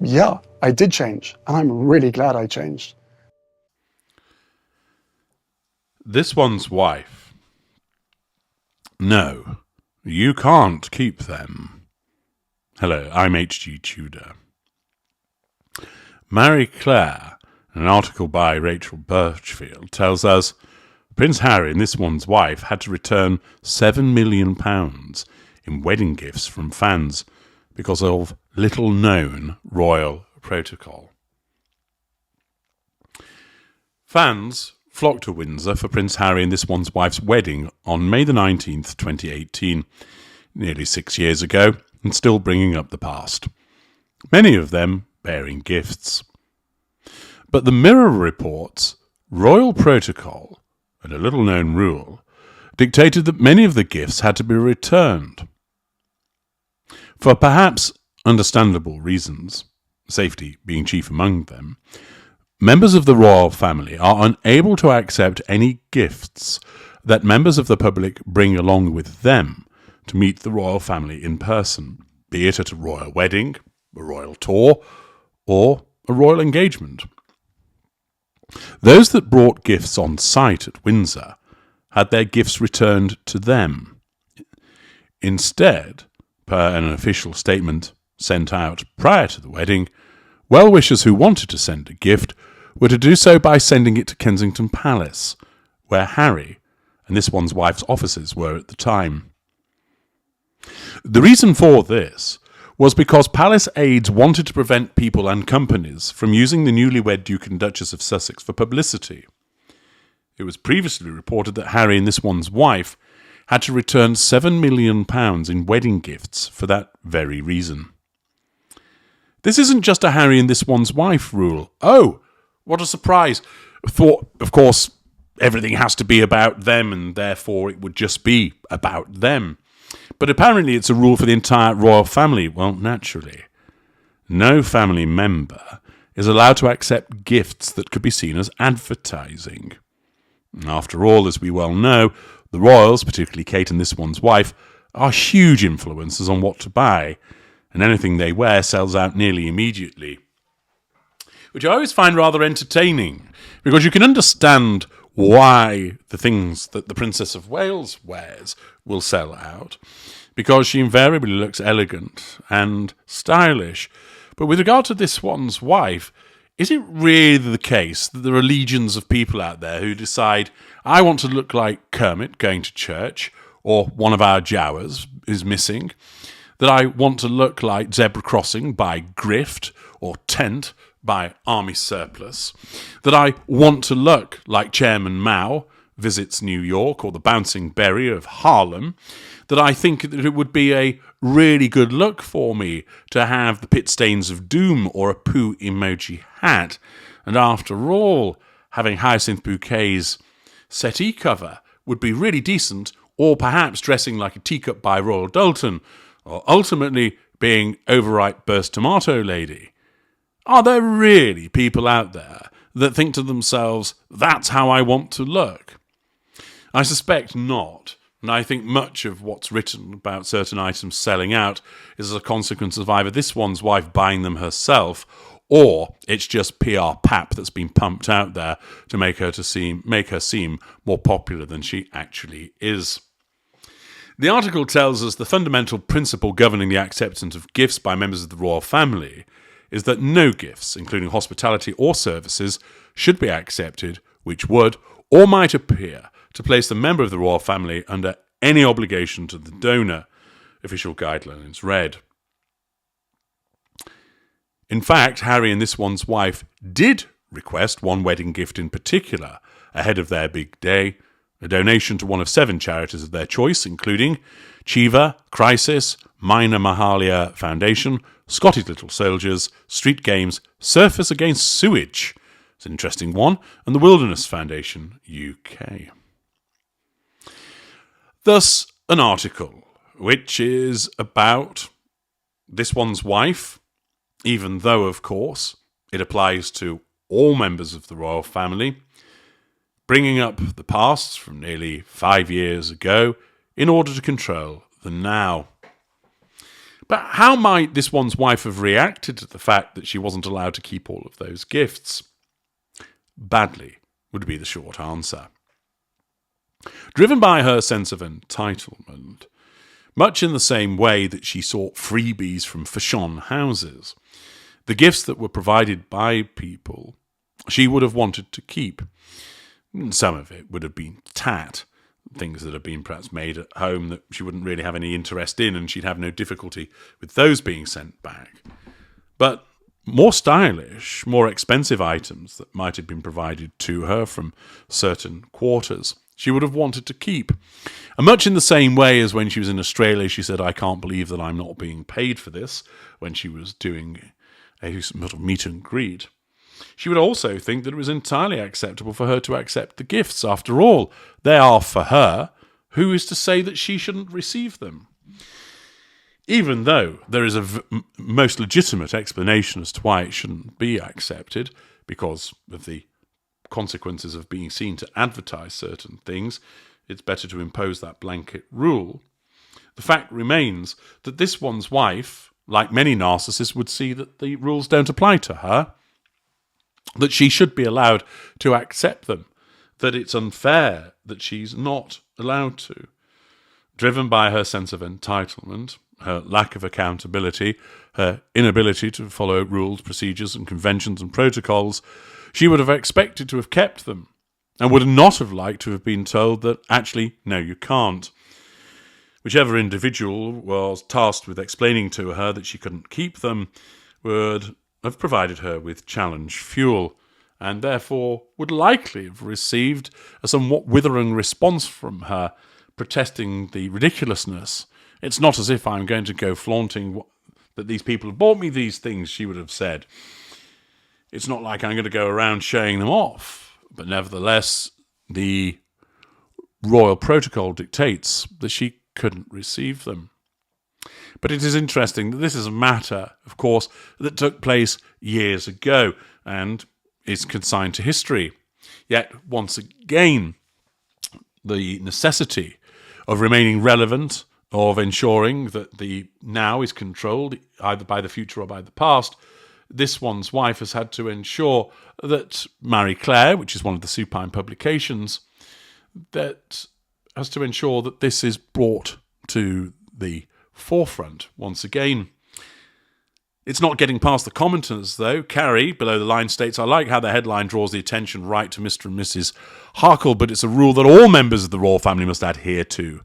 Yeah, I did change, and I'm really glad I changed. This one's wife. No, you can't keep them. Hello, I'm H.G. Tudor. Marie Claire, an article by Rachel Birchfield, tells us Prince Harry and this one's wife had to return £7 million in wedding gifts from fans because of little-known royal protocol. Fans flocked to Windsor for Prince Harry and this one's wife's wedding on May the 19th, 2018, nearly 6 years ago, and still bringing up the past. Many of them bearing gifts. But the Mirror reports royal protocol and a little-known rule dictated that many of the gifts had to be returned. For perhaps understandable reasons, safety being chief among them, members of the royal family are unable to accept any gifts that members of the public bring along with them to meet the royal family in person, be it at a royal wedding, a royal tour, or a royal engagement. Those that brought gifts on site at Windsor had their gifts returned to them. Instead, per an official statement sent out prior to the wedding, well-wishers who wanted to send a gift were to do so by sending it to Kensington Palace, where Harry and this one's wife's offices were at the time. The reason for this was because palace aides wanted to prevent people and companies from using the newlywed Duke and Duchess of Sussex for publicity. It was previously reported that Harry and this one's wife had to return £7 million in wedding gifts for that very reason. This isn't just a Harry and this one's wife rule. Oh, what a surprise. Thought, of course, everything has to be about them and therefore it would just be about them. But apparently it's a rule for the entire royal family. Well, naturally. No family member is allowed to accept gifts that could be seen as advertising. After all, as we well know, the royals, particularly Kate and this one's wife, are huge influencers on what to buy, and anything they wear sells out nearly immediately. Which I always find rather entertaining, because you can understand why the things that the Princess of Wales wears will sell out, because she invariably looks elegant and stylish. But with regard to this one's wife, is it really the case that there are legions of people out there who decide, I want to look like Kermit going to church, or one of our Jawas is missing, that I want to look like Zebra Crossing by Grift, or Tent by Army Surplus, that I want to look like Chairman Mao visits New York, or the Bouncing Berry of Harlem, that I think that it would be a really good look for me to have the pit stains of doom or a poo emoji hat. And after all, having Hyacinth Bouquet's settee cover would be really decent, or perhaps dressing like a teacup by Royal Doulton, or ultimately being overripe burst tomato lady. Are there really people out there that think to themselves, that's how I want to look? I suspect not. And I think much of what's written about certain items selling out is as a consequence of either this one's wife buying them herself, or it's just PR pap that's been pumped out there to make her seem more popular than she actually is. The article tells us the fundamental principle governing the acceptance of gifts by members of the royal family is that no gifts, including hospitality or services, should be accepted which would or might appear to place the member of the royal family under any obligation to the donor, official guidelines read. In fact, Harry and this one's wife did request one wedding gift in particular ahead of their big day, a donation to one of 7 charities of their choice, including Chiva, Crisis, Minor Mahalia Foundation, Scottish Little Soldiers, Street Games, Surfers Against Sewage, it's an interesting one, and the Wilderness Foundation, UK. Thus, an article which is about this one's wife, even though, of course, it applies to all members of the royal family, bringing up the past from nearly 5 years ago in order to control the now. But how might this one's wife have reacted to the fact that she wasn't allowed to keep all of those gifts? Badly would be the short answer. Driven by her sense of entitlement, much in the same way that she sought freebies from fashion houses, the gifts that were provided by people she would have wanted to keep. Some of it would have been tat, things that had been perhaps made at home that she wouldn't really have any interest in, and she'd have no difficulty with those being sent back. But more stylish, more expensive items that might have been provided to her from certain quarters, she would have wanted to keep. And much in the same way as when she was in Australia, she said, "I can't believe that I'm not being paid for this," when she was doing a sort of meet and greet. She would also think that it was entirely acceptable for her to accept the gifts. After all, they are for her. Who is to say that she shouldn't receive them? Even though there is a most legitimate explanation as to why it shouldn't be accepted, because of the consequences of being seen to advertise certain things, it's better to impose that blanket rule. The fact remains that this one's wife, like many narcissists, would see that the rules don't apply to her, that she should be allowed to accept them, that it's unfair that she's not allowed to. Driven by her sense of entitlement, her lack of accountability, her inability to follow rules, procedures and conventions and protocols, she would have expected to have kept them, and would not have liked to have been told that, actually, no, you can't. Whichever individual was tasked with explaining to her that she couldn't keep them would have provided her with challenge fuel, and therefore would likely have received a somewhat withering response from her, protesting the ridiculousness. "It's not as if I'm going to go flaunting that these people have bought me these things," she would have said. "It's not like I'm going to go around showing them off." But nevertheless, the royal protocol dictates that she couldn't receive them. But it is interesting that this is a matter, of course, that took place years ago and is consigned to history. Yet, once again, the necessity of remaining relevant, of ensuring that the now is controlled either by the future or by the past, this one's wife has had to ensure that Marie Claire, which is one of the supine publications, that has to ensure that this is brought to the forefront once again. It's not getting past the commenters, though. Carrie, below the line, states, "I like how the headline draws the attention right to Mr. and Mrs. Markle, but it's a rule that all members of the royal family must adhere to."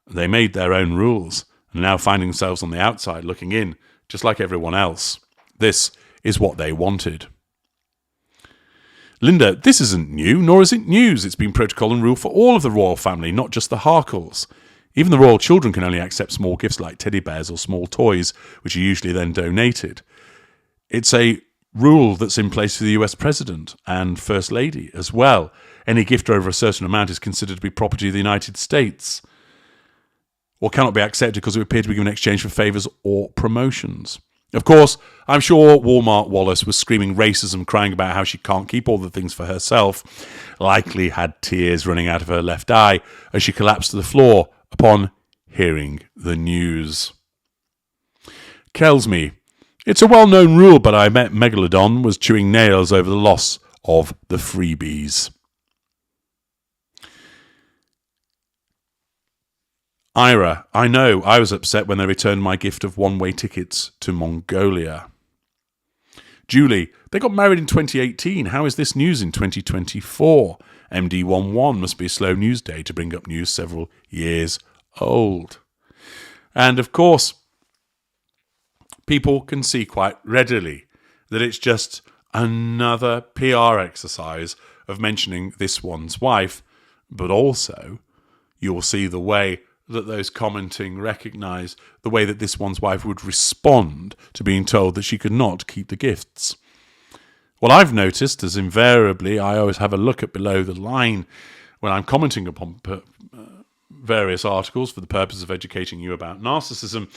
They made their own rules and are now finding themselves on the outside looking in, just like everyone else. This is what they wanted. Linda, this isn't new, nor is it news. It's been protocol and rule for all of the royal family, not just the Markles. Even the royal children can only accept small gifts like teddy bears or small toys, which are usually then donated. It's a rule that's in place for the US President and First Lady as well. Any gift over a certain amount is considered to be property of the United States, or cannot be accepted because it would appear to be given in exchange for favours or promotions. Of course, I'm sure Walmart Wallace was screaming racism, crying about how she can't keep all the things for herself, likely had tears running out of her left eye as she collapsed to the floor upon hearing the news. Kells me, it's a well-known rule, but I met Megalodon was chewing nails over the loss of the freebies. Ira, I know, I was upset when they returned my gift of one-way tickets to Mongolia. Julie, they got married in 2018. How is this news in 2024? MD11 must be a slow news day to bring up news several years old. And of course, people can see quite readily that it's just another PR exercise of mentioning this one's wife, but also you'll see the way that those commenting recognise the way that this one's wife would respond to being told that she could not keep the gifts. What I've noticed is invariably I always have a look at below the line when I'm commenting upon various articles for the purpose of educating you about narcissism,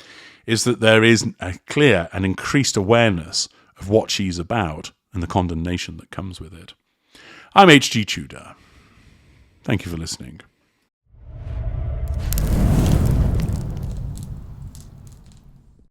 is that there is a clear and increased awareness of what she's about and the condemnation that comes with it. I'm H.G. Tudor. Thank you for listening.